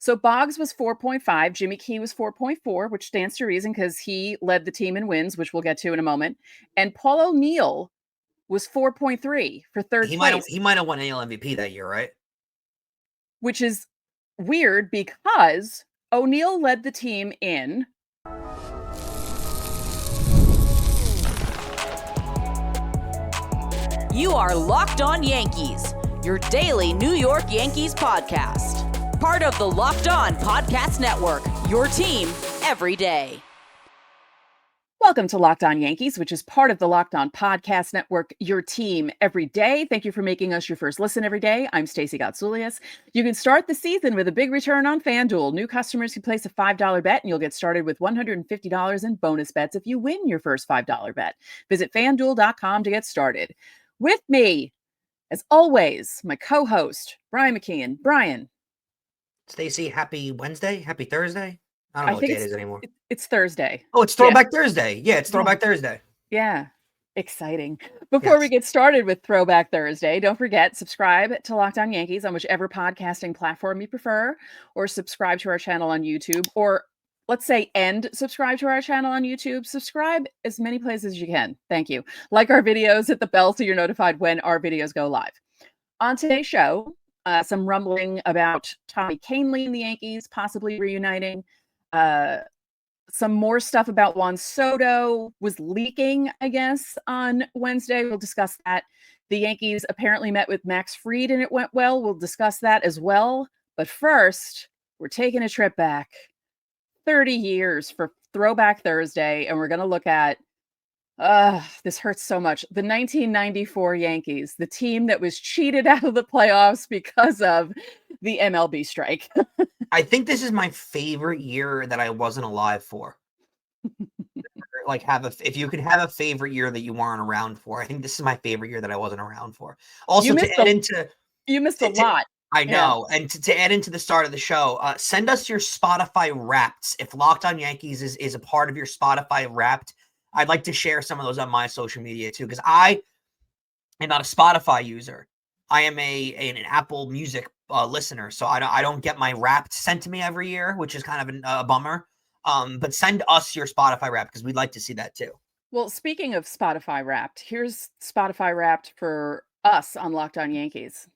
So Boggs was 4.5. Jimmy Key was 4.4, which stands to reason because he led the team in wins, which we'll get to in a moment. And Paul O'Neill was 4.3 for third place. He might have won AL MVP that year, right? Which is weird because O'Neill led the team in You are Locked On Yankees, your daily New York Yankees podcast. Part of the Locked On Podcast Network, your team every day. Welcome to Locked On Yankees, which is part of the Locked On Podcast Network, your team every day. Thank you for making us your first listen every day. I'm Stacey Gotsulias. You can start the season with a big return on FanDuel. New customers can place a $5 bet, and you'll get started with $150 in bonus bets if you win your first $5 bet. Visit FanDuel.com to get started. With me, as always, my co-host, Brian McKeon. Brian. Stacey, happy Wednesday? Happy Thursday? I don't know what day it is anymore. It's Thursday. Oh, it's Throwback Thursday. Yeah, it's Throwback Thursday. Yeah, exciting. Before we get started with Throwback Thursday, don't forget, subscribe to Locked On Yankees on whichever podcasting platform you prefer, or subscribe to our channel on YouTube, or let's say subscribe to our channel on YouTube. Subscribe as many places as you can. Thank you. Like our videos, hit the bell so you're notified when our videos go live. On today's show, some rumbling about Tommy Kahnle and the Yankees possibly reuniting. Some more stuff about Juan Soto was leaking, I guess, on Wednesday. We'll discuss that. The Yankees apparently met with Max Fried and it went well. We'll discuss that as well. But first, we're taking a trip back 30 years for Throwback Thursday, and we're going to look at this hurts so much. The 1994 Yankees, the team that was cheated out of the playoffs because of the MLB strike. I think this is my favorite year that I wasn't alive for. If you could have a favorite year that you weren't around for, I think this is my favorite year that I wasn't around for. Also, you missed a lot. I know. Yeah. And to add into the start of the show, send us your Spotify Wrapped. If Locked On Yankees is a part of your Spotify Wrapped, I'd like to share some of those on my social media too, because I am not a Spotify user. I am an Apple Music listener, so I don't get my Wrapped sent to me every year, which is kind of a bummer. But send us your Spotify Wrapped because we'd like to see that too. Well, speaking of Spotify Wrapped, here's Spotify Wrapped for us on Locked On Yankees.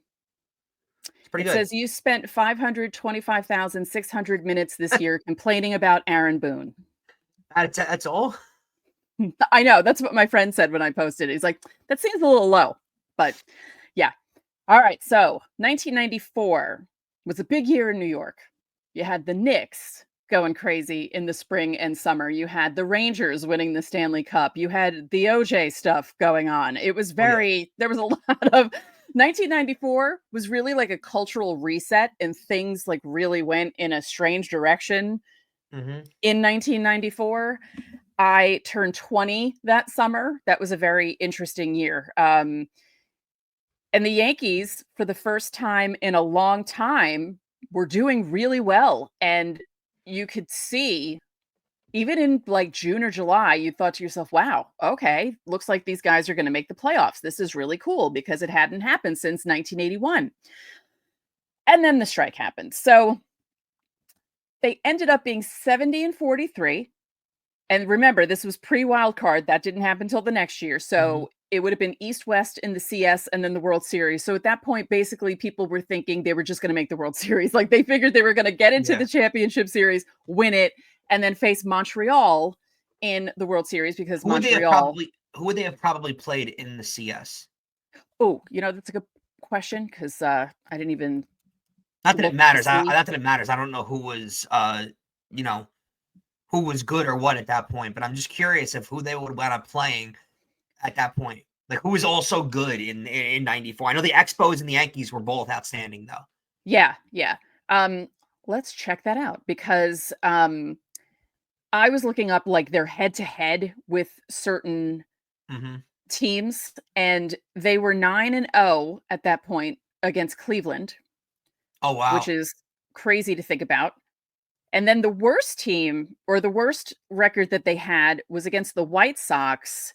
It's pretty good. It says you spent 525,600 minutes this year complaining about Aaron Boone. That's all? I know. That's what my friend said when I posted it. He's like, that seems a little low. But yeah. All right. So 1994 was a big year in New York. You had the Knicks going crazy in the spring and summer. You had the Rangers winning the Stanley Cup. You had the OJ stuff going on. It was there was a lot of 1994 was really like a cultural reset, and things like really went in a strange direction in 1994. I turned 20 that summer. That was a very interesting year. And the Yankees, for the first time in a long time, were doing really well. And you could see, even in like June or July, you thought to yourself, wow, okay, looks like these guys are going to make the playoffs. This is really cool because it hadn't happened since 1981. And then the strike happened. So they ended up being 70-43. And remember, this was pre-wild card. That didn't happen until the next year. So it would have been East-West in the CS and then the World Series. So at that point, basically, people were thinking they were just going to make the World Series. Like they figured they were going to get into the championship series, win it, and then face Montreal in the World Series because who would they have probably played in the CS? Oh, that's a good question because I didn't even. Not that it matters. Not that it matters. I don't know who was, who was good or what at that point, but I'm just curious of who they would have wound up playing at that point. Like who was also good in 94. I know the Expos and the Yankees were both outstanding though. Yeah. Let's check that out because I was looking up like their head-to-head with certain teams, and they were 9-0 at that point against Cleveland. Oh, wow. Which is crazy to think about. And then the worst team, or the worst record that they had, was against the White Sox.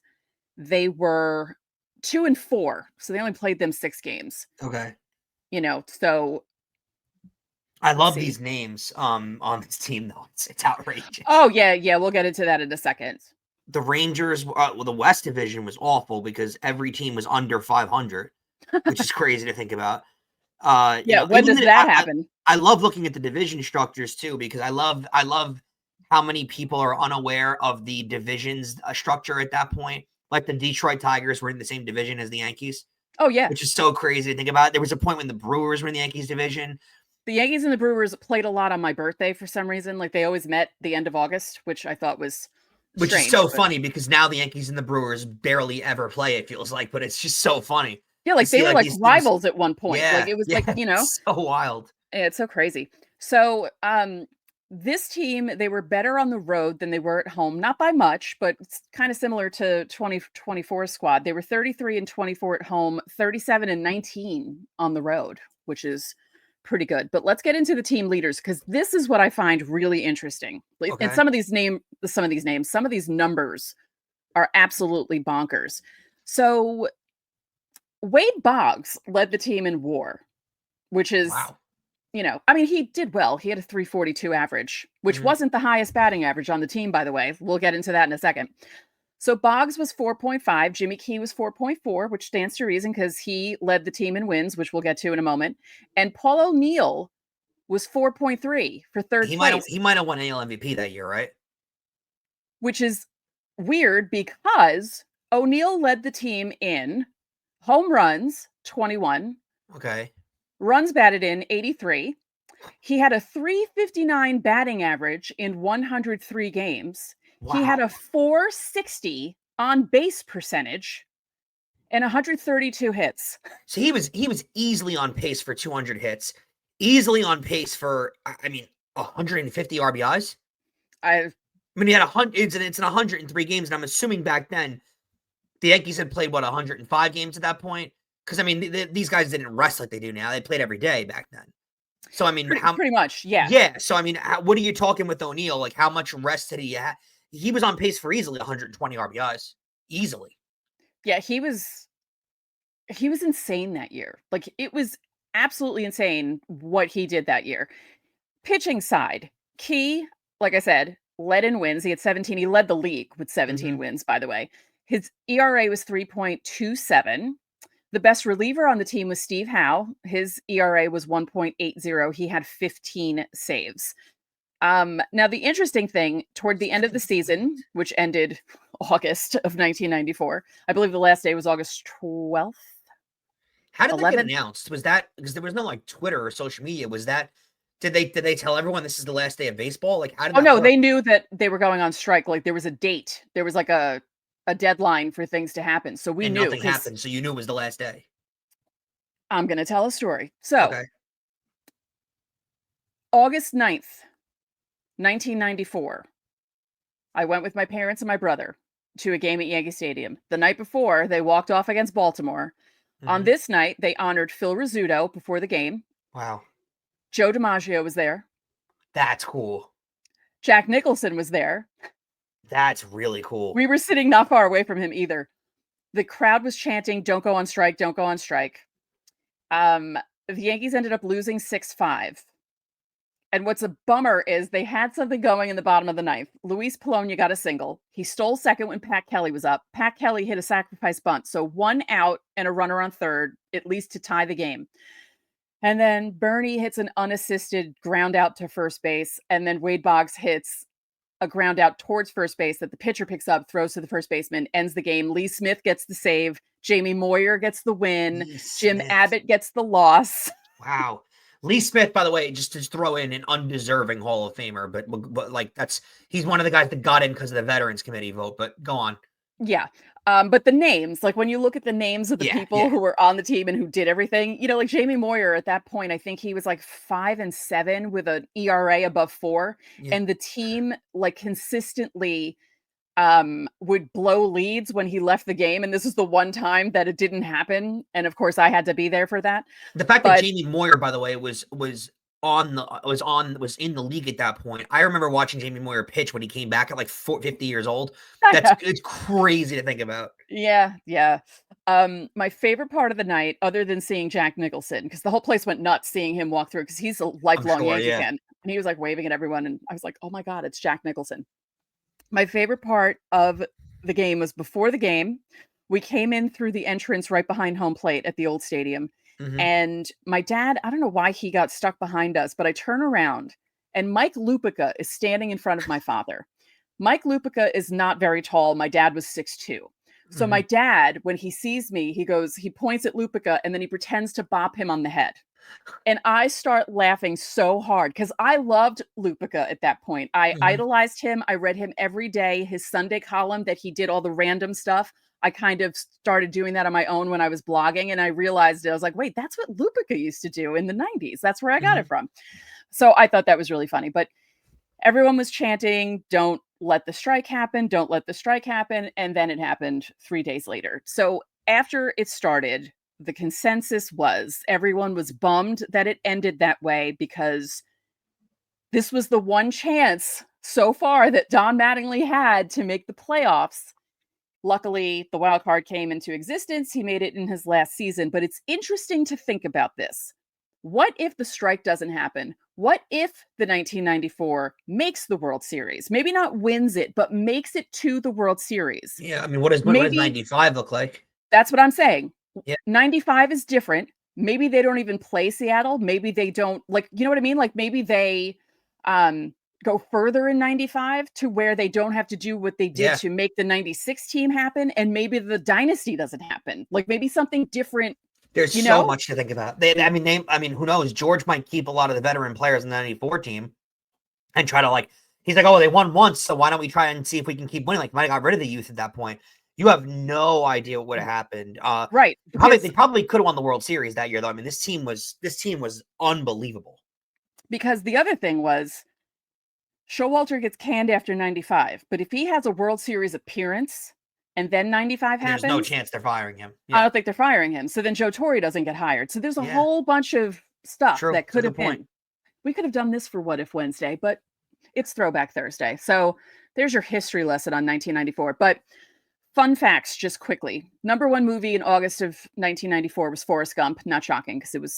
They were 2-4, so they only played them 6 games. Okay. So I love see. these names on this team, though. It's outrageous. Oh, yeah. We'll get into that in a second. The Rangers, the West Division was awful because every team was under 500, which is crazy to think about. When does that happen? I love looking at the division structures too, because I love how many people are unaware of the divisions structure at that point. Like the Detroit Tigers were in the same division as the Yankees. Oh, yeah. Which is so crazy to think about. There was a point when the Brewers were in the Yankees division. The Yankees and the Brewers played a lot on my birthday for some reason. Like they always met the end of August, which I thought was strange, which is so funny because now the Yankees and the Brewers barely ever play, it feels like, but it's just so funny. Yeah, like they were like rivals at one point. Yeah, like it was like, so wild. It's so crazy. So this team, they were better on the road than they were at home, not by much, but it's kind of similar to 2024 squad. They were 33-24 at home, 37-19 on the road, which is pretty good. But let's get into the team leaders because this is what I find really interesting. Okay. And some of these numbers are absolutely bonkers. So Wade Boggs led the team in WAR, which is, wow. He did well. He had a 342 average, which wasn't the highest batting average on the team, by the way. We'll get into that in a second. So Boggs was 4.5. Jimmy Key was 4.4, which stands to reason because he led the team in wins, which we'll get to in a moment. And Paul O'Neill was 4.3 for third place. He might have won AL MVP that year, right? Which is weird because O'Neill led the team in home runs, 21. Okay. Runs batted in, 83. He had a 359 batting average in 103 games. Wow. He had a 460 on base percentage and 132 hits. So he was easily on pace for 200 hits, easily on pace for 150 RBIs. He had 100. It's in 103 games, and I'm assuming back then the Yankees had played 105 games at that point. Because these guys didn't rest like they do now. They played every day back then. So pretty much, yeah. Yeah. So what are you talking with O'Neill? Like how much rest did he have? He was on pace for easily 120 RBIs, easily. Yeah, he was insane that year. Like it was absolutely insane what he did that year. Pitching side, Key, like I said, led in wins. He had 17. He led the league with 17 wins, by the way. His ERA was 3.27. The best reliever on the team was Steve Howe. His ERA was 1.80. He had 15 saves. Now, the interesting thing, toward the end of the season, which ended August of 1994, I believe the last day was August 12th. How did that get announced? Was that because there was no like Twitter or social media? Was that did they tell everyone this is the last day of baseball? Like how did that work? They knew that they were going on strike. Like there was a date. There was like a deadline for things to happen. So we knew nothing happened. So you knew it was the last day. I'm going to tell a story. So August 9th, 1994, I went with my parents and my brother to a game at Yankee Stadium. The night before, they walked off against Baltimore. On this night, they honored Phil Rizzuto before the game. Wow. Joe DiMaggio was there. That's cool. Jack Nicholson was there. That's really cool. We were sitting not far away from him either. The crowd was chanting, "Don't go on strike, don't go on strike." The Yankees ended up losing 6-5. And what's a bummer is they had something going in the bottom of the ninth. Luis Polonia got a single. He stole second when Pat Kelly was up. Pat Kelly hit a sacrifice bunt. So 1 out and a runner on third, at least to tie the game. And then Bernie hits an unassisted ground out to first base. And then Wade Boggs hits a ground out towards first base that the pitcher picks up, throws to the first baseman, ends the game. Lee Smith gets the save. Jamie Moyer gets the win. Jim Abbott gets the loss. Wow. Lee Smith, by the way, just to throw in an undeserving Hall of Famer, but like he's one of the guys that got in because of the Veterans Committee vote, but go on. Yeah. But the names, like when you look at the names of the people who were on the team and who did everything, like Jamie Moyer at that point, I think he was like 5-7 with an ERA above 4. Yeah. And the team like consistently would blow leads when he left the game. And this is the one time that it didn't happen. And of course I had to be there for that. The fact that Jamie Moyer, by the way, was in the league at that point. I remember watching Jamie Moyer pitch when he came back at like 50 years old. It's crazy to think about. Yeah. My favorite part of the night, other than seeing Jack Nicholson, because the whole place went nuts seeing him walk through, because he's a lifelong sure, Yankee yeah. fan, and he was like waving at everyone, and I was like, oh my God, it's Jack Nicholson. My favorite part of the game was before the game. We came in through the entrance right behind home plate at the old stadium. And my dad, I don't know why he got stuck behind us, but I turn around and Mike Lupica is standing in front of my father. Mike Lupica is not very tall. My dad was 6'2". So my dad, when he sees me, he points at Lupica and then he pretends to bop him on the head. And I start laughing so hard because I loved Lupica at that point. I idolized him. I read him every day. His Sunday column that he did all the random stuff. I kind of started doing that on my own when I was blogging, and I realized it. I was like, wait, that's what Lupica used to do in the 90s. That's where I got it from. So I thought that was really funny. But everyone was chanting, don't let the strike happen. Don't let the strike happen. And then it happened 3 days later. So after it started, the consensus was everyone was bummed that it ended that way because this was the one chance so far that Don Mattingly had to make the playoffs. Luckily, the wild card came into existence. He made it in his last season, but it's interesting to think about this. What if the strike doesn't happen? What if the 1994 makes the World Series? Maybe not wins it, but makes it to the World Series. Yeah, I mean, what does 95 look like? That's what I'm saying. Yeah. 95 is different. Maybe they don't even play Seattle. Maybe they don't, like, you know what I mean? Like maybe they go further in 95 to where they don't have to do what they did to make the 96 team happen. And maybe the dynasty doesn't happen. Like maybe something different. There's so much to think about. Who knows? George might keep a lot of the veteran players in the 94 team and try to he's like, oh, they won once. So why don't we try and see if we can keep winning? Like, might have got rid of the youth at that point. You have no idea what would have happened. Right. They probably could have won the World Series that year, though. I mean, this team was unbelievable. Because the other thing was, Showalter gets canned after 95, but if he has a World Series appearance and then 95 happens, there's no chance they're firing him. Yeah. I don't think they're firing him. So then Joe Torre doesn't get hired. So there's a whole bunch of stuff that could have been. We could have done this for What If Wednesday, but it's Throwback Thursday. So there's your history lesson on 1994. But fun facts, just quickly. Number one movie in August of 1994 was Forrest Gump. Not shocking because it was,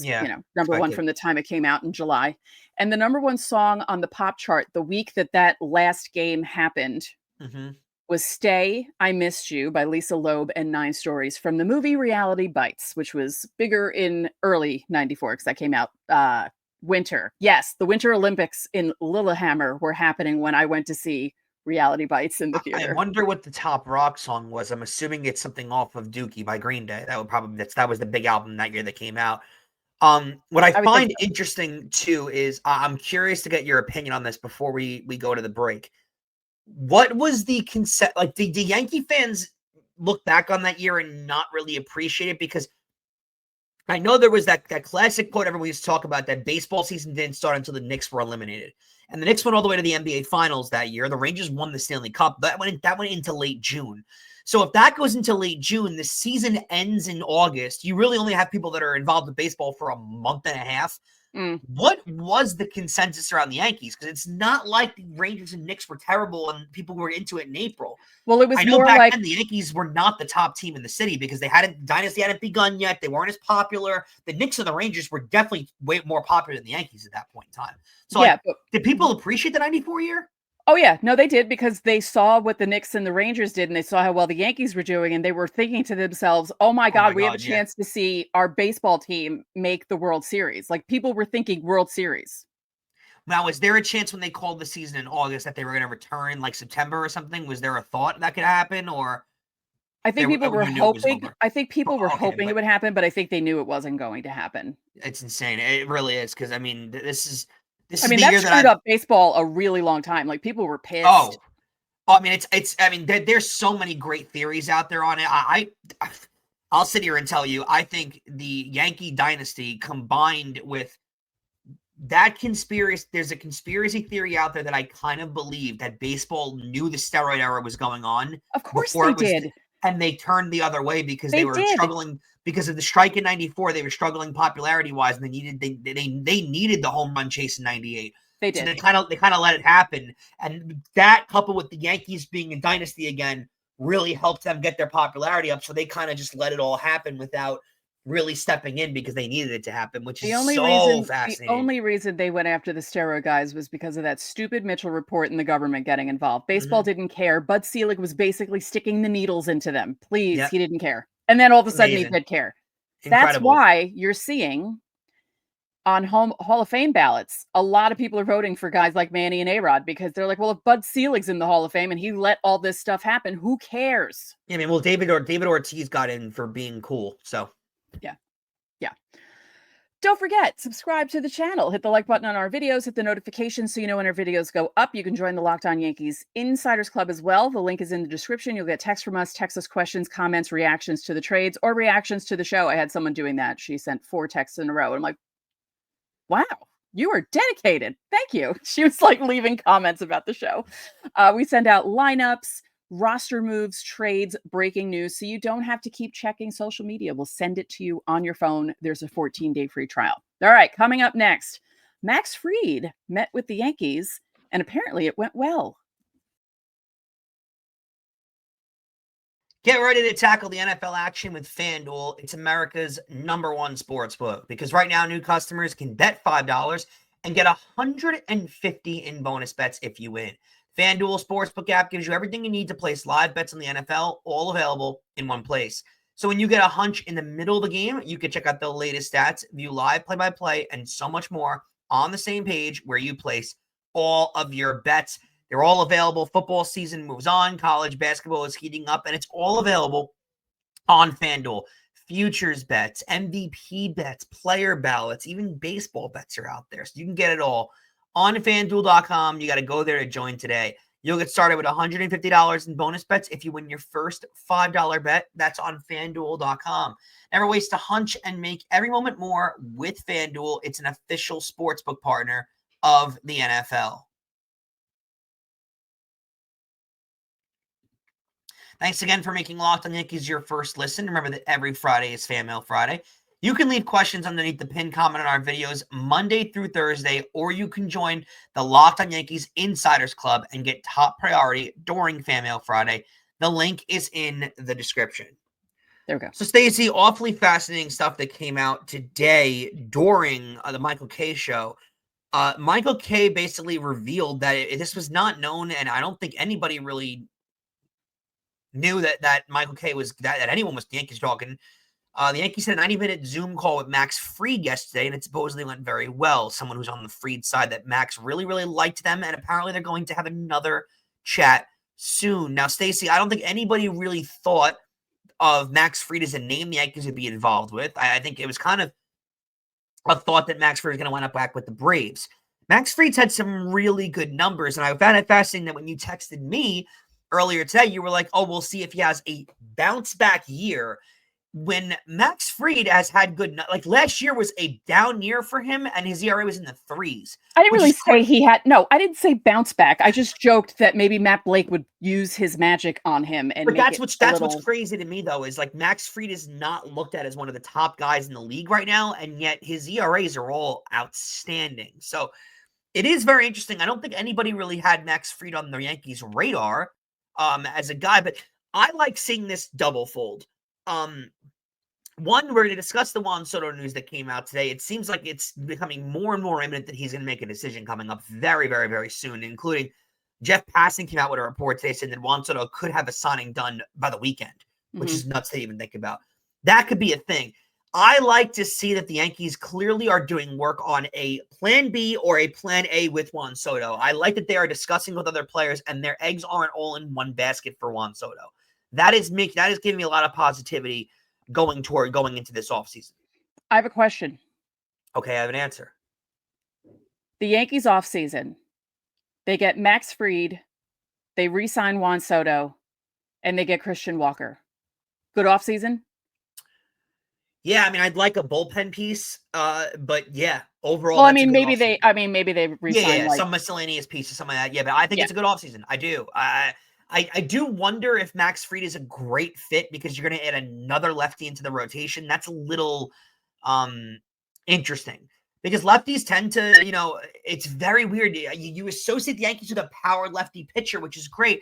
number one from the time it came out in July. And the number one song on the pop chart the week that last game happened was Stay, I Missed You by Lisa Loeb and 9 Stories from the movie Reality Bites, which was bigger in early 94 because that came out winter. Yes, the Winter Olympics in Lillehammer were happening when I went to see Reality Bites in the theater. I wonder what the top rock song was. I'm assuming it's something off of Dookie by Green Day. That was the big album that year that came out. What I find interesting too is I'm curious to get your opinion on this before we go to the break. What was the concept? Like, did the Yankee fans look back on that year and not really appreciate it? Because I know there was that classic quote everyone used to talk about, that baseball season didn't start until the Knicks were eliminated. And the Knicks went all the way to the NBA Finals that year. The Rangers won the Stanley Cup. That went into late June. So if that goes into late June, the season ends in August. You really only have people that are involved with baseball for a month and a half. What was the consensus around the Yankees? Because it's not like the Rangers and Knicks were terrible and people were into it in April. Well, it was I know more back like then the Yankees were not the top team in the city because dynasty hadn't begun yet. They weren't as popular. The Knicks and the Rangers were definitely way more popular than the Yankees at that point in time. So did people appreciate the 94 year? Oh, yeah. No, they did, because they saw what the Knicks and the Rangers did, and they saw how well the Yankees were doing, and they were thinking to themselves, oh my God, we have a chance to see our baseball team make the World Series. Like, people were thinking World Series. Now, is there a chance when they called the season in August that they were going to return like September or something? Was there a thought that could happen, or? I think people were hoping. I think people were hoping it would happen, but I think they knew it wasn't going to happen. It's insane. It really is, because I mean, this is that screwed up baseball a really long time. Like, people were pissed. I mean, there's so many great theories out there on it. I'll sit here and tell you, I think the Yankee dynasty combined with that conspiracy, there's a conspiracy theory out there that I kind of believe that baseball knew the steroid era was going on. Of course they did. And they turned the other way because they were struggling because of the strike in 94. They were struggling popularity wise, and they needed the home run chase in 98. They did. So they kind of let it happen. And that, coupled with the Yankees being a dynasty again, really helped them get their popularity up. So they kind of just let it all happen without really stepping in because they needed it to happen, which is so fascinating. The only reason they went after the steroid guys was because of that stupid Mitchell report and the government getting involved. Baseball didn't care. Bud Selig was basically sticking the needles into them. Please, he didn't care. And then all of a sudden he did care. Incredible. That's why you're seeing on Hall of Fame ballots, a lot of people are voting for guys like Manny and A-Rod because they're like, well, if Bud Selig's in the Hall of Fame and he let all this stuff happen, who cares? Yeah, I mean, well, David Ortiz got in for being cool, so. Yeah. Don't forget, subscribe to the channel. Hit the like button on our videos. Hit the notifications so you know when our videos go up. You can join the Locked On Yankees Insiders Club as well. The link is in the description. You'll get texts from us. Text us questions, comments, reactions to the trades, or reactions to the show. I had someone doing that. She sent 4 texts in a row. I'm like, wow, you are dedicated. Thank you. She was like leaving comments about the show. We send out lineups, roster moves, trades, breaking news, so you don't have to keep checking social media. We'll send it to you on your phone. There's a 14-day free trial. All right, coming up next, Max Fried met with the Yankees, and apparently it went well. Get ready to tackle the NFL action with FanDuel. It's America's #1 sportsbook because right now new customers can bet $5 and get $150 in bonus bets if you win. FanDuel Sportsbook app gives you everything you need to place live bets on the NFL, all available in one place. So when you get a hunch in the middle of the game, you can check out the latest stats, view live play-by-play, and so much more on the same page where you place all of your bets. They're all available. Football season moves on. College basketball is heating up, and it's all available on FanDuel. Futures bets, MVP bets, player ballots, even baseball bets are out there. So you can get it all on FanDuel.com. You got to go there to join today. You'll get started with $150 in bonus bets if you win your first $5 bet. That's on FanDuel.com. Never waste a hunch and make every moment more with FanDuel. It's an official sportsbook partner of the NFL. Thanks again for making Locked On Yankees your first listen. Remember that every Friday is Fan Mail Friday. You can leave questions underneath the pinned comment on our videos Monday through Thursday, or you can join the Locked On Yankees Insiders Club and get top priority during Fan Mail Friday. The link is in the description. There we go. So, Stacey, awfully fascinating stuff that came out today during the Michael Kay show. Michael Kay basically revealed that this was not known, and I don't think anybody really knew that Michael Kay was, that anyone was the Yankees talking. The Yankees had a 90-minute Zoom call with Max Fried yesterday, and it supposedly went very well. Someone who's on the Fried side, that Max really, really liked them, and apparently they're going to have another chat soon. Now, Stacey, I don't think anybody really thought of Max Fried as a name the Yankees would be involved with. I think it was kind of a thought that Max Fried was going to wind up back with the Braves. Max Fried's had some really good numbers, and I found it fascinating that when you texted me earlier today, you were like, oh, we'll see if he has a bounce-back year. When Max Fried has had good, like last year was a down year for him, and his ERA was in the 3s. I didn't really say he had, no, I didn't say bounce back. I just joked that maybe Matt Blake would use his magic on him. And but that's what's crazy to me, though, is like Max Fried is not looked at as one of the top guys in the league right now, and yet his ERAs are all outstanding. So it is very interesting. I don't think anybody really had Max Fried on the Yankees' radar as a guy, but I like seeing this double fold. One, we're going to discuss the Juan Soto news that came out today. It seems like it's becoming more and more imminent that he's going to make a decision coming up very, very, very soon, including Jeff Passan came out with a report today saying that Juan Soto could have a signing done by the weekend, which is nuts to even think about. That could be a thing. I like to see that the Yankees clearly are doing work on a plan B or a plan A with Juan Soto. I like that they are discussing with other players and their eggs aren't all in one basket for Juan Soto. That is giving me a lot of positivity going into this offseason. I have a question. Okay, I have an answer. The Yankees offseason, they get Max Fried, they re-sign Juan Soto, and they get Christian Walker. Good offseason? Yeah, I mean, I'd like a bullpen piece, but yeah, overall. Well, maybe they re-sign some miscellaneous pieces, something like that. Yeah, but I think it's a good offseason. I do. I do wonder if Max Fried is a great fit because you're going to add another lefty into the rotation. That's a little interesting because lefties tend to, it's very weird. You associate the Yankees with a power lefty pitcher, which is great.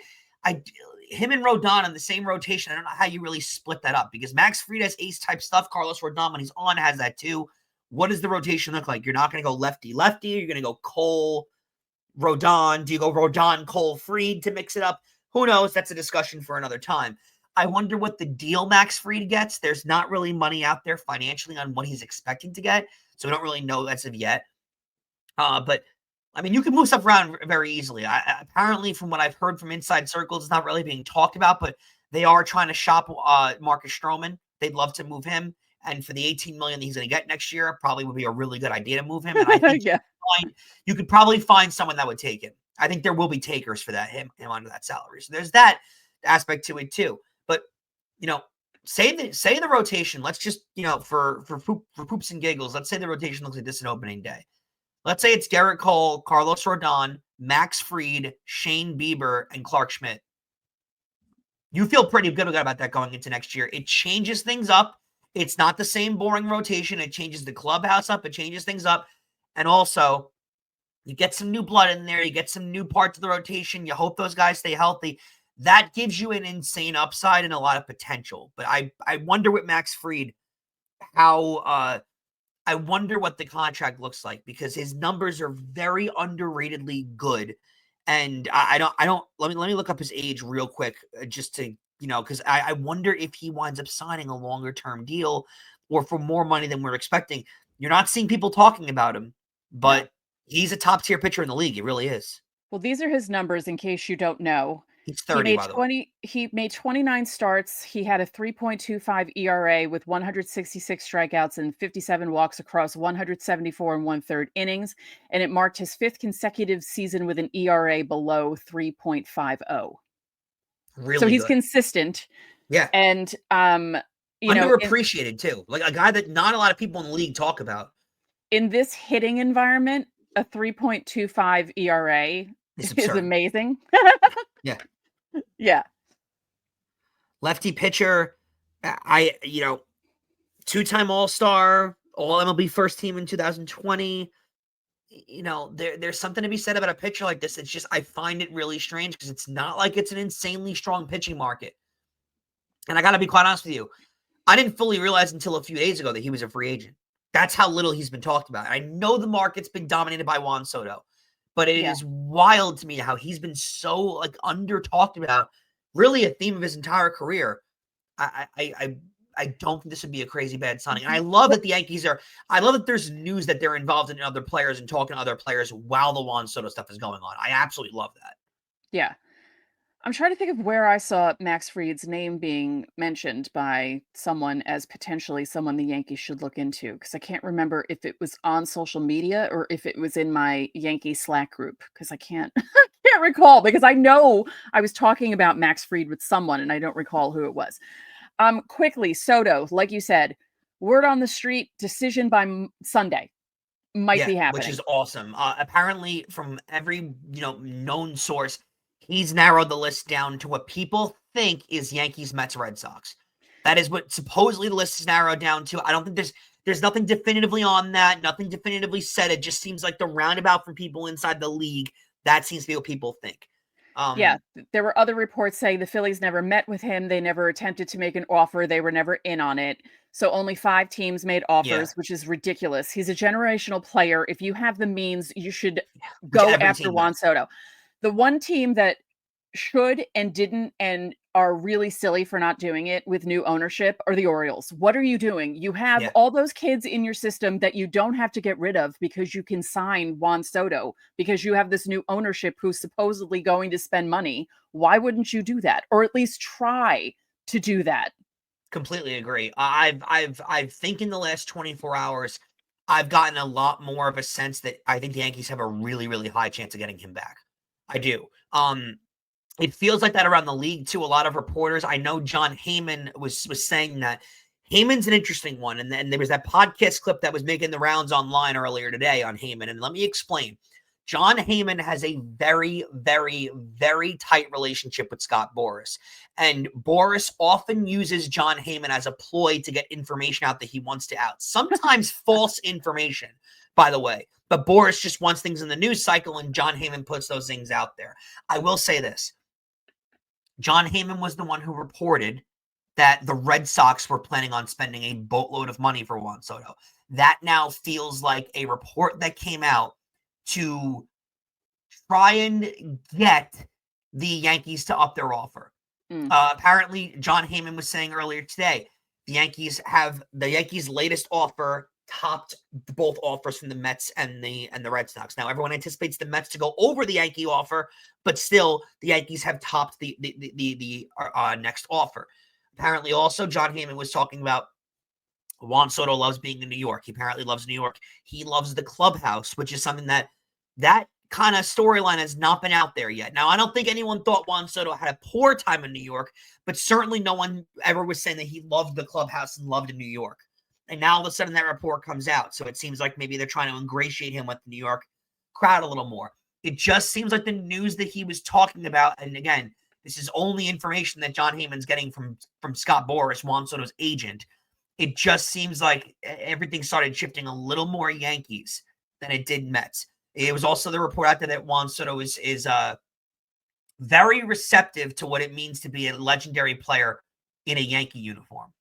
him and Rodon in the same rotation. I don't know how you really split that up because Max Fried has ace type stuff. Carlos Rodon, when he's on, has that too. What does the rotation look like? You're not going to go lefty-lefty. You're going to go Cole, Rodon. Do you go Rodon, Cole, Fried to mix it up? Who knows? That's a discussion for another time. I wonder what the deal Max Fried gets. There's not really money out there financially on what he's expecting to get, so we don't really know as of yet. But, I mean, you can move stuff around very easily. Apparently, from what I've heard from inside circles, it's not really being talked about, but they are trying to shop Marcus Stroman. They'd love to move him. And for the $18 million that he's going to get next year, probably would be a really good idea to move him. And I think you could probably find someone that would take him. I think there will be takers for that him under that salary. So there's that aspect to it too. But say the rotation. Let's just for poops and giggles. Let's say the rotation looks like this on opening day. Let's say it's Garrett Cole, Carlos Rodon, Max Fried, Shane Bieber, and Clark Schmidt. You feel pretty good about that going into next year. It changes things up. It's not the same boring rotation. It changes the clubhouse up. It changes things up. And also, you get some new blood in there. You get some new parts of the rotation. You hope those guys stay healthy. That gives you an insane upside and a lot of potential. But I wonder with Max Fried I wonder what the contract looks like because his numbers are very underratedly good. And I don't let me look up his age real quick just to because I wonder if he winds up signing a longer term deal or for more money than we're expecting. You're not seeing people talking about him, but he's a top tier pitcher in the league. It really is. Well, these are his numbers in case you don't know. He's 30, by the way. He made 29 starts. He had a 3.25 ERA with 166 strikeouts and 57 walks across 174 and 1/3 innings. And it marked his 5th consecutive season with an ERA below 3.50. Really so he's good. Consistent. Yeah. And, underappreciated too. Like a guy that not a lot of people in the league talk about. In this hitting environment, a 3.25 ERA is amazing. Yeah. Yeah. Lefty pitcher. Two-time All-Star, All MLB first team in 2020. There's something to be said about a pitcher like this. It's just, I find it really strange because it's not like it's an insanely strong pitching market. And I got to be quite honest with you. I didn't fully realize until a few days ago that he was a free agent. That's how little he's been talked about. I know the market's been dominated by Juan Soto, but it is wild to me how he's been so under talked about, really a theme of his entire career. I don't think this would be a crazy bad signing. And I love that the Yankees I love that there's news that they're involved in other players and talking to other players while the Juan Soto stuff is going on. I absolutely love that. Yeah. I'm trying to think of where I saw Max Fried's name being mentioned by someone as potentially someone the Yankees should look into, because I can't remember if it was on social media or if it was in my Yankee Slack group, because I can't recall, because I know I was talking about Max Fried with someone and I don't recall who it was. Quickly, Soto, like you said, word on the street, decision by Sunday might be happening. Which is awesome. Apparently, from every known source, he's narrowed the list down to what people think is Yankees, Mets, Red Sox. That is what supposedly the list is narrowed down to. I don't think there's nothing definitively on that, nothing definitively said. It just seems like the roundabout from people inside the league, that seems to be what people think. There were other reports saying the Phillies never met with him. They never attempted to make an offer. They were never in on it. So only 5 teams made offers, which is ridiculous. He's a generational player. If you have the means, you should go after Juan Soto. The one team that should and didn't and are really silly for not doing it with new ownership are the Orioles. What are you doing? You have all those kids in your system that you don't have to get rid of because you can sign Juan Soto, because you have this new ownership who's supposedly going to spend money. Why wouldn't you do that? Or at least try to do that? Completely agree. I think in the last 24 hours, I've gotten a lot more of a sense that I think the Yankees have a really, really high chance of getting him back. I do. It feels like that around the league too. A lot of reporters, I know John Heyman was saying that. Heyman's an interesting one. And then there was that podcast clip that was making the rounds online earlier today on Heyman. And let me explain. John Heyman has a very, very, very tight relationship with Scott Boras. And Boras often uses John Heyman as a ploy to get information out that he wants to out. Sometimes false information, by the way. But Boras just wants things in the news cycle, and John Heyman puts those things out there. I will say this. John Heyman was the one who reported that the Red Sox were planning on spending a boatload of money for Juan Soto. That now feels like a report that came out to try and get the Yankees to up their offer. Apparently, John Heyman was saying earlier today, the Yankees' latest offer topped both offers from the Mets and the Red Sox. Now, everyone anticipates the Mets to go over the Yankee offer, but still, the Yankees have topped the next offer. Apparently, also, John Heyman was talking about Juan Soto loves being in New York. He apparently loves New York. He loves the clubhouse, which is something that kind of storyline has not been out there yet. Now, I don't think anyone thought Juan Soto had a poor time in New York, but certainly no one ever was saying that he loved the clubhouse and loved New York. And now all of a sudden that report comes out. So it seems like maybe they're trying to ingratiate him with the New York crowd a little more. It just seems like the news that he was talking about, and again, this is only information that John Heyman's getting from Scott Boras, Juan Soto's agent. It just seems like everything started shifting a little more Yankees than it did Mets. It was also the report out there that Juan Soto is very receptive to what it means to be a legendary player in a Yankee uniform.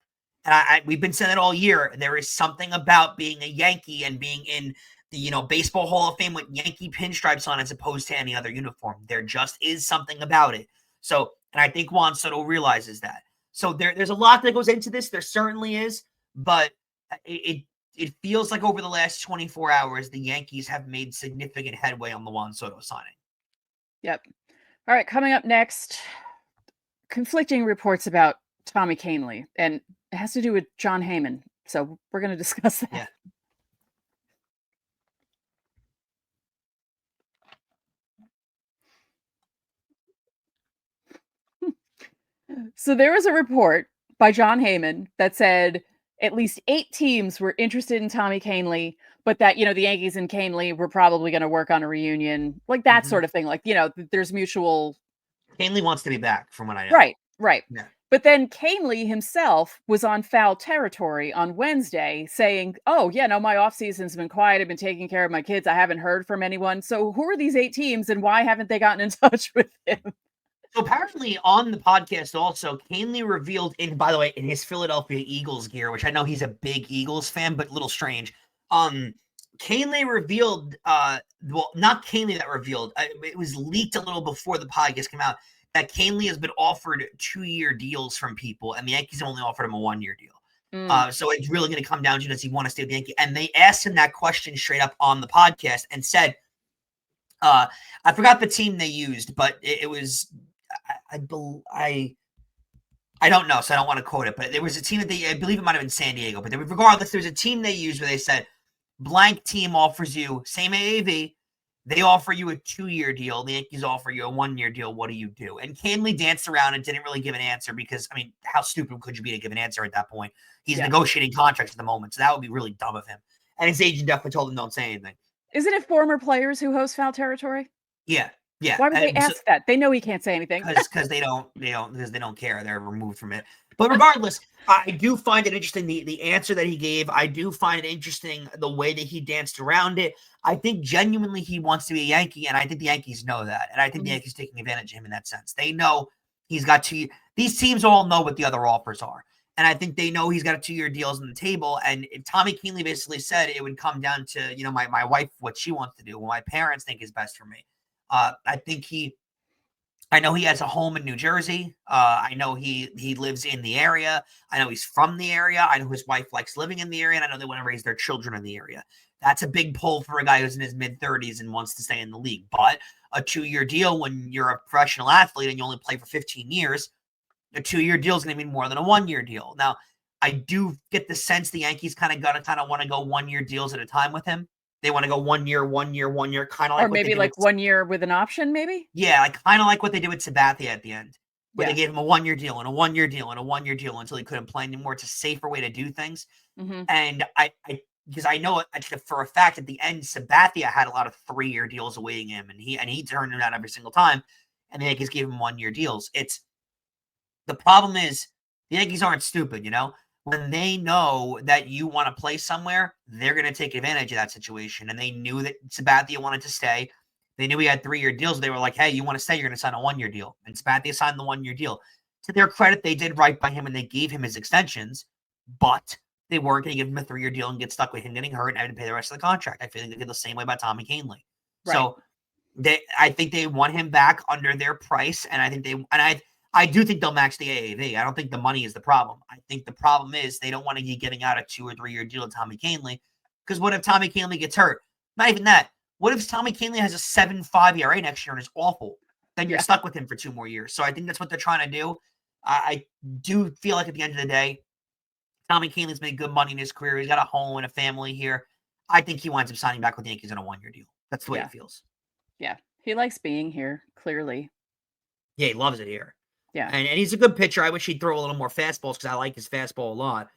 And we've been saying it all year. There is something about being a Yankee and being in the Baseball Hall of Fame with Yankee pinstripes on as opposed to any other uniform. There just is something about it. So, and I think Juan Soto realizes that. So there's a lot that goes into this. There certainly is, but it feels like over the last 24 hours, the Yankees have made significant headway on the Juan Soto signing. Yep. All right, coming up next, conflicting reports about Tommy Kahnle, and it has to do with John Heyman. So we're going to discuss that. Yeah. So there was a report by John Heyman that said at least 8 teams were interested in Tommy Kahnle, but that, the Yankees and Kahnle were probably going to work on a reunion, like that sort of thing. Like, there's mutual. Kahnle wants to be back, from what I know. Right. Yeah. But then Kahnle himself was on foul territory on Wednesday saying, oh, yeah, no, my offseason's been quiet. I've been taking care of my kids. I haven't heard from anyone. So who are these 8 teams and why haven't they gotten in touch with him? So apparently on the podcast also, Kahnle revealed, by the way, in his Philadelphia Eagles gear, which I know he's a big Eagles fan, but a little strange. Kahnle revealed, not Kahnle that revealed, it was leaked a little before the podcast came out, that Kahnle has been offered 2-year deals from people, and the Yankees only offered him a 1-year deal. So it's really going to come down to, does he want to stay with the Yankee? And they asked him that question straight up on the podcast and said, I forgot the team they used, but it was, I don't know, so I don't want to quote it, but there was a team that I believe it might have been San Diego, but regardless, there was a team they used where they said, blank team offers you, same AAV, they offer you a 2-year deal, the Yankees offer you a 1-year deal, what do you do? And Kahnle danced around and didn't really give an answer because, I mean, how stupid could you be to give an answer at that point? He's negotiating contracts at the moment, so that would be really dumb of him. And his agent definitely told him don't say anything. Isn't it former players who host foul territory? Yeah. Why would they ask that? They know he can't say anything. Because they don't care. They're removed from it. But regardless, I do find it interesting the answer that he gave. I do find it interesting the way that he danced around it. I think genuinely he wants to be a Yankee, and I think the Yankees know that. And I think the Yankees taking advantage of him in that sense. They know he's got 2. These teams all know what the other offers are. And I think they know he's got a 2-year deals on the table. And if Tommy Kahnle basically said it would come down to, my wife, what she wants to do, what my parents think is best for me. I know he has a home in New Jersey. I know he lives in the area. I know he's from the area. I know his wife likes living in the area, and I know they want to raise their children in the area. That's a big pull for a guy who's in his mid-30s and wants to stay in the league. But a 2-year deal when you're a professional athlete and you only play for 15 years, a 2-year deal is going to be more than a 1-year deal. Now, I do get the sense the Yankees kind of want to go 1-year deals at a time with him. They want to go 1 year, kind of like, or maybe like 1 year with an option, maybe. Yeah, like kind of like what they did with Sabathia at the end, where they gave him a 1-year deal and a 1-year deal and a 1-year deal until he couldn't play anymore. It's a safer way to do things. And because I know for a fact at the end, Sabathia had a lot of 3-year deals awaiting him, and he turned them down every single time. And the Yankees gave him 1-year deals. The problem is the Yankees aren't stupid, When they know that you want to play somewhere, they're going to take advantage of that situation. And they knew that Sabathia wanted to stay. They knew he had 3-year deals. They were like, hey, you want to stay, you're going to sign a 1-year deal. And Spatia signed the 1-year deal. To their credit, they did right by him and they gave him his extensions, but they weren't going to give him a 3-year deal and get stuck with him getting hurt and having to pay the rest of the contract. I feel like they did the same way about Tommy Kahnle. Right. So I think they want him back under their price, and I do think they'll match the AAV. I don't think the money is the problem. I think the problem is they don't want to be getting out a 2 or 3 year deal with Tommy Kahnle, because what if Tommy Kahnle gets hurt? Not even that. What if Tommy Kahnle has a 7.5 ERA next year and is awful? Then you're stuck with him for 2 more years. So I think that's what they're trying to do. I do feel like at the end of the day, Tommy Kahnle's made good money in his career. He's got a home and a family here. I think he winds up signing back with the Yankees on a 1-year deal. That's the way it feels. Yeah. He likes being here, clearly. Yeah, he loves it here. Yeah. And he's a good pitcher. I wish he'd throw a little more fastballs because I like his fastball a lot.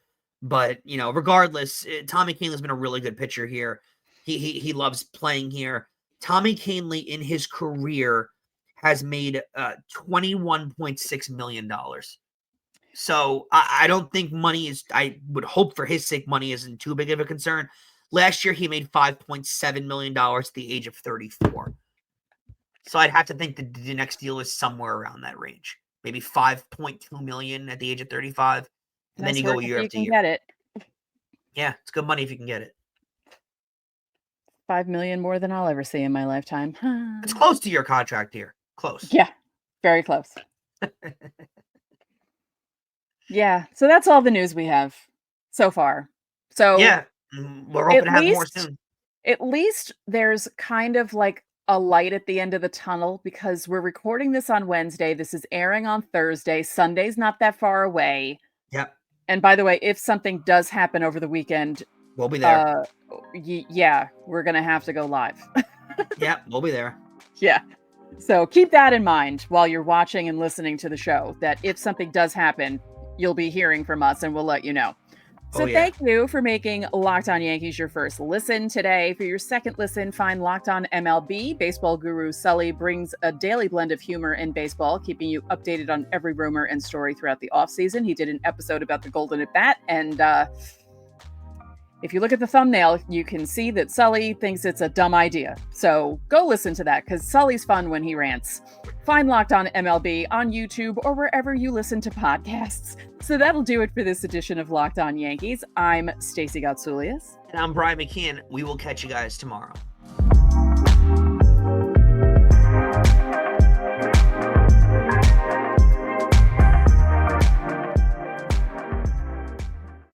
But, regardless, Tommy Kahnle's been a really good pitcher here. He loves playing here. Tommy Kahnle in his career has made $21.6 million. So I don't think I would hope for his sake money isn't too big of a concern. Last year, he made $5.7 million at the age of 34. So I'd have to think that the next deal is somewhere around that range. Maybe $5.2 million at the age of 35. And then you go year after year. Get it. Yeah, it's good money if you can get it. $5 million more than I'll ever see in my lifetime. It's close to your contract here. Close. Yeah, very close. Yeah, so that's all the news we have so far. So yeah, we're hoping to have more soon. At least there's kind of like a light at the end of the tunnel, because we're recording this on Wednesday. This is airing on Thursday. Sunday's not that far away. Yep. And by the way, if something does happen over the weekend, we'll be there. Yeah, we're going to have to go live. Yep, we'll be there. Yeah. So keep that in mind while you're watching and listening to the show, that if something does happen, you'll be hearing from us and we'll let you know. So thank you for making Locked On Yankees your first listen today. For your second listen, find Locked On MLB. Baseball guru Sully brings a daily blend of humor in baseball, keeping you updated on every rumor and story throughout the offseason. He did an episode about the Golden at Bat, and if you look at the thumbnail, you can see that Sully thinks it's a dumb idea. So go listen to that, because Sully's fun when he rants. Find Locked On MLB on YouTube or wherever you listen to podcasts. So that'll do it for this edition of Locked On Yankees. I'm Stacey Gotsulias. And I'm Brian McKeon. We will catch you guys tomorrow.